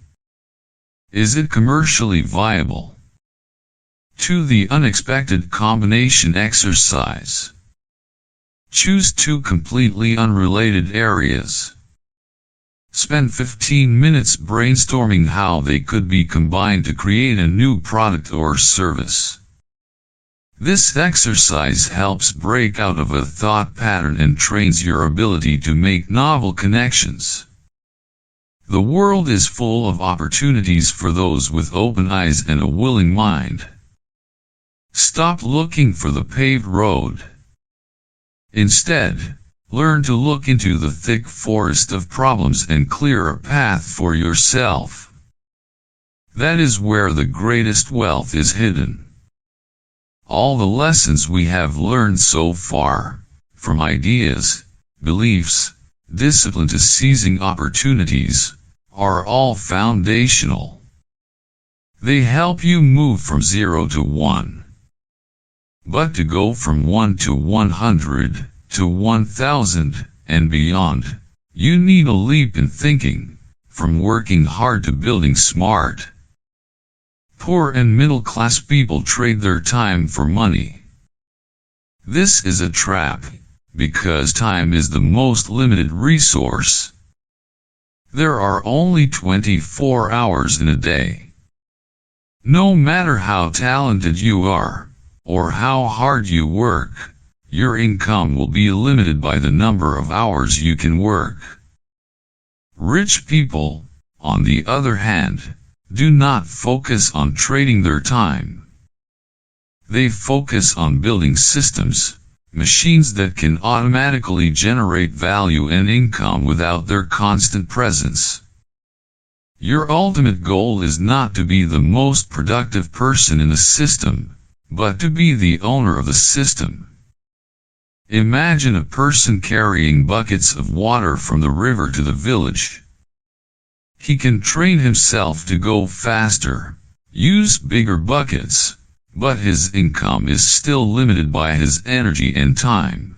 Speaker 1: Is it commercially viable? 2. The Unexpected Combination Exercise. Choose 2 completely unrelated areas. Spend 15 minutes brainstorming how they could be combined to create a new product or service. This exercise helps break out of a thought pattern and trains your ability to make novel connections. The world is full of opportunities for those with open eyes and a willing mind. Stop looking for the paved road. Instead, learn to look into the thick forest of problems and clear a path for yourself. That is where the greatest wealth is hidden. All the lessons we have learned so far, from ideas, beliefs, discipline to seizing opportunities, are all foundational. They help you move from 0 to 1. But to go from 1 to 100, to 1,000, and beyond, you need a leap in thinking, from working hard to building smart. Poor and middle-class people trade their time for money. This is a trap, because time is the most limited resource. There are only 24 hours in a day. No matter how talented you are, or how hard you work, your income will be limited by the number of hours you can work. Rich people, on the other hand, do not focus on trading their time. They focus on building systems, machines that can automatically generate value and income without their constant presence. Your ultimate goal is not to be the most productive person in the system, but to be the owner of the system. Imagine a person carrying buckets of water from the river to the village. He can train himself to go faster, use bigger buckets, but his income is still limited by his energy and time.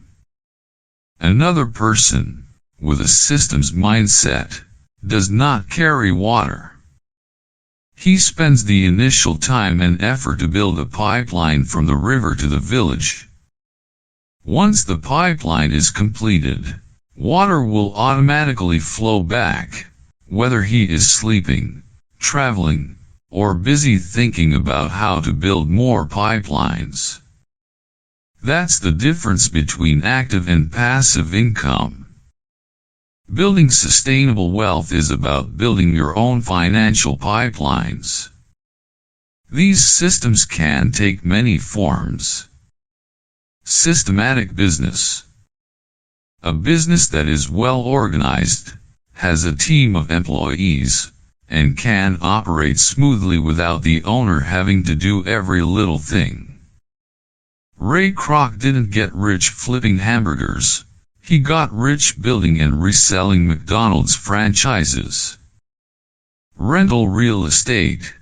Speaker 1: Another person, with a systems mindset, does not carry water. He spends the initial time and effort to build a pipeline from the river to the village. Once the pipeline is completed, water will automatically flow back, whether he is sleeping, traveling, or busy thinking about how to build more pipelines. That's the difference between active and passive income. Building sustainable wealth is about building your own financial pipelines. These systems can take many forms. Systematic business. A business that is well organized, has a team of employees, and can operate smoothly without the owner having to do every little thing. Ray Kroc didn't get rich flipping hamburgers. He got rich building and reselling McDonald's franchises. Rental real estate.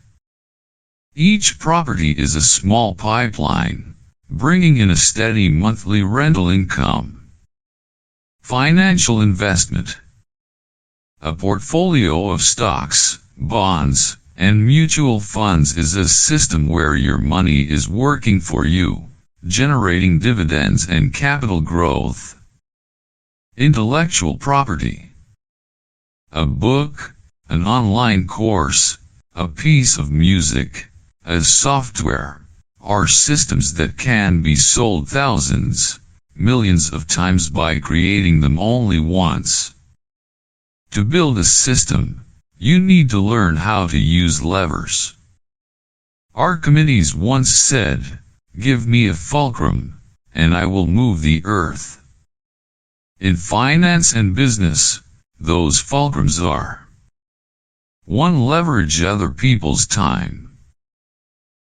Speaker 1: Each property is a small pipeline, bringing in a steady monthly rental income. Financial investment. A portfolio of stocks, bonds, and mutual funds is a system where your money is working for you, generating dividends and capital growth. Intellectual property. A book, an online course, a piece of music, a software, are systems that can be sold thousands, millions of times by creating them only once. To build a system, you need to learn how to use levers. Archimedes once said, "Give me a fulcrum, and I will move the earth." In finance and business, those fulcrums are: 1. Leverage other people's time.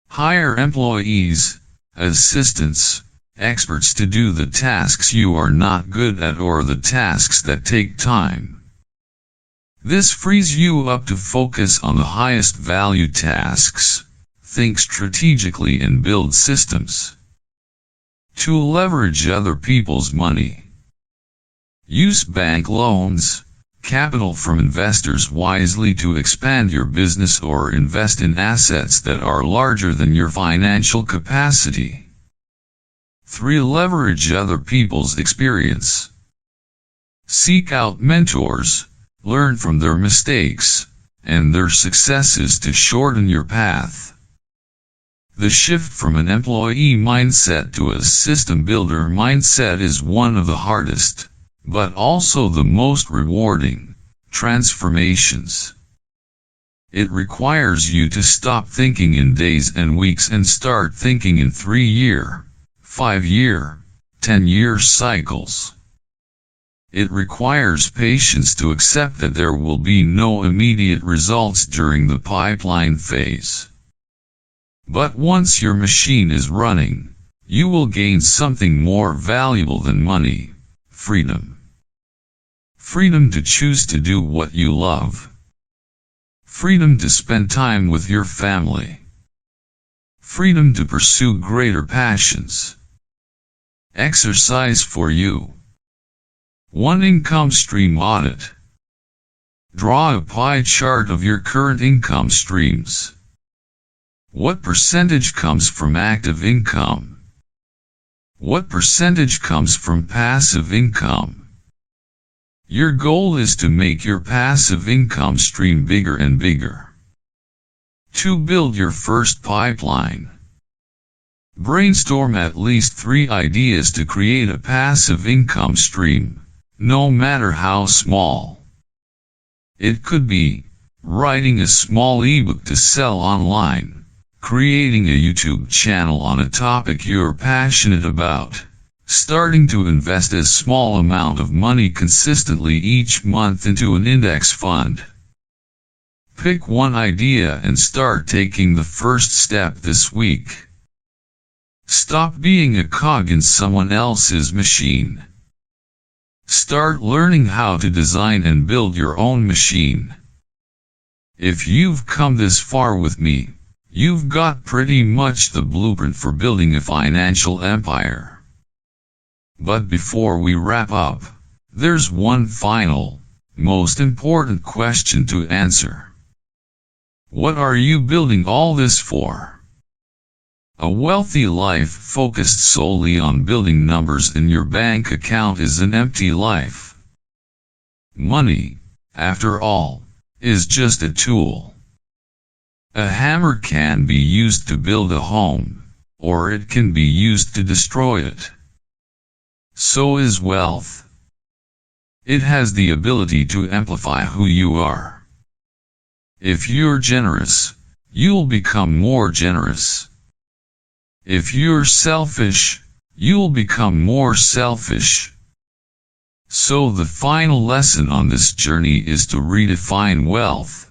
Speaker 1: Hire employees, assistants, experts to do the tasks you are not good at or the tasks that take time. This frees you up to focus on the highest value tasks. Think strategically and build systems. 2. Leverage other people's money. Use bank loans, capital from investors wisely to expand your business or invest in assets that are larger than your financial capacity. 3. Leverage other people's experience. Seek out mentors, learn from their mistakes and their successes to shorten your path. The shift from an employee mindset to a system builder mindset is one of the hardest, but also the most rewarding, transformations. It requires you to stop thinking in days and weeks and start thinking in 3-year, 5-year, 10-year cycles. It requires patience to accept that there will be no immediate results during the pipeline phase. But once your machine is running, you will gain something more valuable than money: freedom. Freedom to choose to do what you love. Freedom to spend time with your family. Freedom to pursue greater passions. Exercise for you. 1. Income stream audit. Draw a pie chart of your current income streams. What percentage comes from active income? What percentage comes from passive income? Your goal is to make your passive income stream bigger and bigger. 2. Build your first pipeline. Brainstorm at least 3 ideas to create a passive income stream, no matter how small. It could be writing a small ebook to sell online, creating a YouTube channel on a topic you're passionate about, starting to invest a small amount of money consistently each month into an index fund. Pick one idea and start taking the first step this week. Stop being a cog in someone else's machine. Start learning how to design and build your own machine. If you've come this far with me, you've got pretty much the blueprint for building a financial empire. But before we wrap up, there's one final, most important question to answer. What are you building all this for? A wealthy life focused solely on building numbers in your bank account is an empty life. Money, after all, is just a tool. A hammer can be used to build a home, or it can be used to destroy it. So is wealth. It has the ability to amplify who you are. If you're generous, you'll become more generous. If you're selfish, you'll become more selfish. So the final lesson on this journey is to redefine wealth.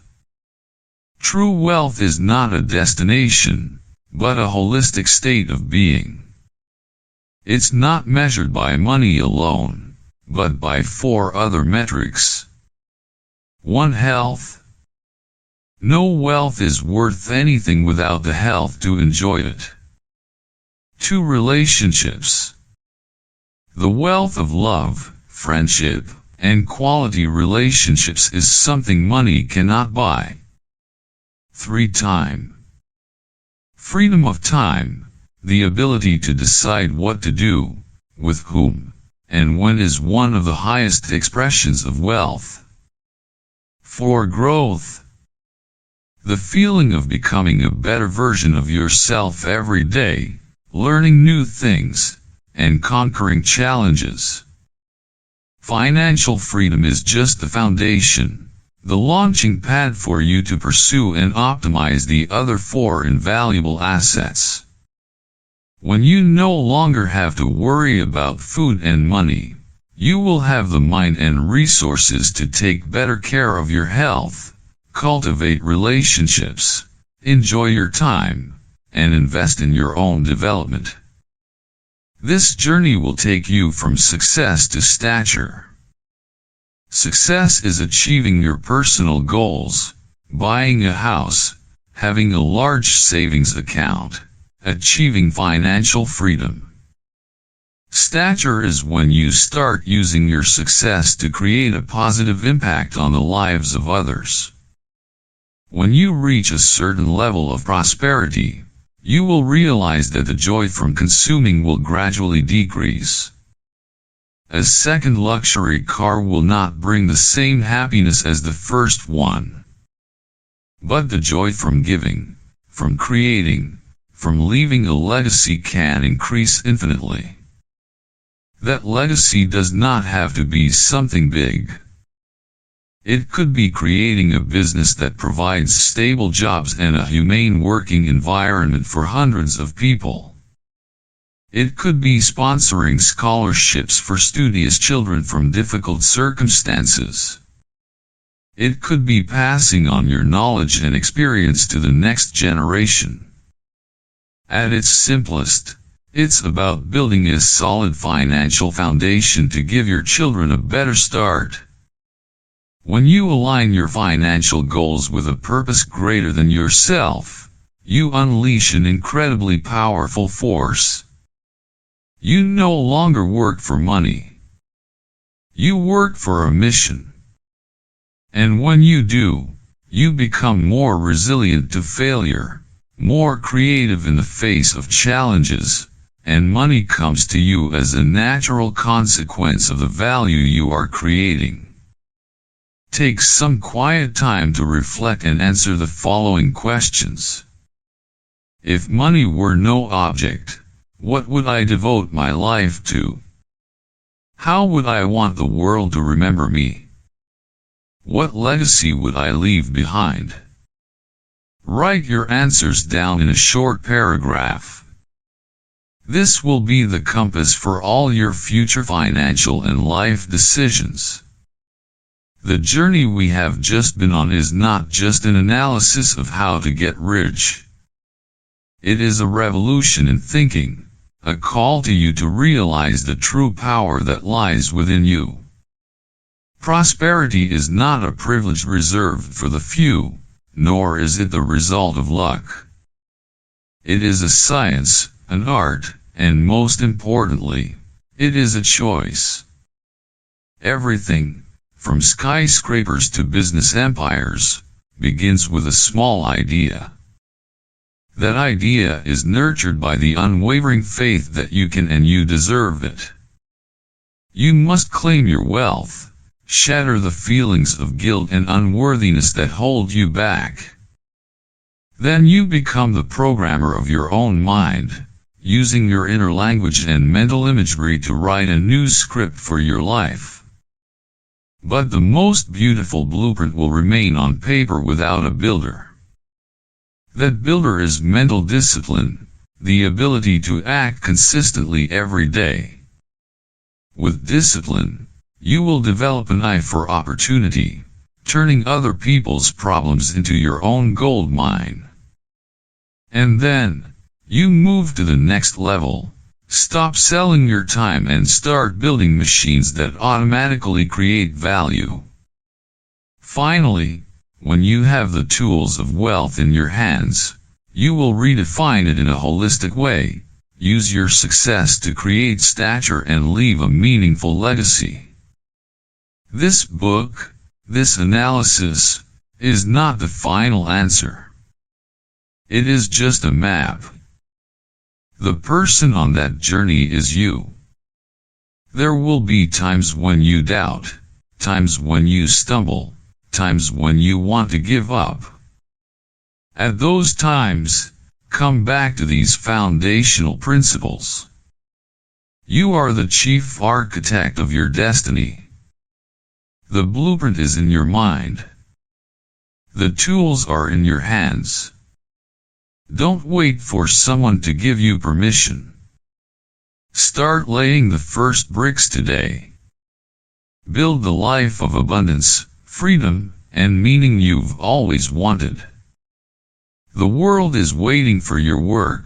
Speaker 1: True wealth is not a destination, but a holistic state of being. It's not measured by money alone, but by 4 other metrics. 1. Health. No wealth is worth anything without the health to enjoy it. 2. Relationships. The wealth of love, friendship, and quality relationships is something money cannot buy. 3. Time. Freedom of time, the ability to decide what to do, with whom, and when is one of the highest expressions of wealth. 4. Growth. The feeling of becoming a better version of yourself every day, learning new things, and conquering challenges. Financial freedom is just the foundation, the launching pad for you to pursue and optimize the other 4 invaluable assets. When you no longer have to worry about food and money, you will have the mind and resources to take better care of your health, cultivate relationships, enjoy your time, and invest in your own development. This journey will take you from success to stature. Success is achieving your personal goals, buying a house, having a large savings account, achieving financial freedom. Stature is when you start using your success to create a positive impact on the lives of others. When you reach a certain level of prosperity, you will realize that the joy from consuming will gradually decrease. A second luxury car will not bring the same happiness as the first one. But the joy from giving, from creating, from leaving a legacy can increase infinitely. That legacy does not have to be something big. It could be creating a business that provides stable jobs and a humane working environment for hundreds of people. It could be sponsoring scholarships for studious children from difficult circumstances. It could be passing on your knowledge and experience to the next generation. At its simplest, it's about building a solid financial foundation to give your children a better start. When you align your financial goals with a purpose greater than yourself, you unleash an incredibly powerful force. You no longer work for money. You work for a mission. And when you do, you become more resilient to failure, more creative in the face of challenges, and money comes to you as a natural consequence of the value you are creating. Take some quiet time to reflect and answer the following questions. If money were no object, what would I devote my life to? How would I want the world to remember me? What legacy would I leave behind? Write your answers down in a short paragraph. This will be the compass for all your future financial and life decisions. The journey we have just been on is not just an analysis of how to get rich. It is a revolution in thinking, a call to you to realize the true power that lies within you. Prosperity is not a privilege reserved for the few, nor is it the result of luck. It is a science, an art, and most importantly, it is a choice. Everything, from skyscrapers to business empires, begins with a small idea. That idea is nurtured by the unwavering faith that you can and you deserve it. You must claim your wealth, shatter the feelings of guilt and unworthiness that hold you back. Then you become the programmer of your own mind, using your inner language and mental imagery to write a new script for your life. But the most beautiful blueprint will remain on paper without a builder. That builder is mental discipline, the ability to act consistently every day. With discipline, you will develop an eye for opportunity, turning other people's problems into your own gold mine. And then, you move to the next level, stop selling your time and start building machines that automatically create value. Finally, when you have the tools of wealth in your hands, you will redefine it in a holistic way, use your success to create stature and leave a meaningful legacy. This book, this analysis, is not the final answer. It is just a map. The person on that journey is you. There will be times when you doubt, times when you stumble, times when you want to give up. At those times, come back to these foundational principles. You are the chief architect of your destiny. The blueprint is in your mind. The tools are in your hands. Don't wait for someone to give you permission. Start laying the first bricks today. Build the life of abundance, freedom, and meaning you've always wanted. The world is waiting for your work.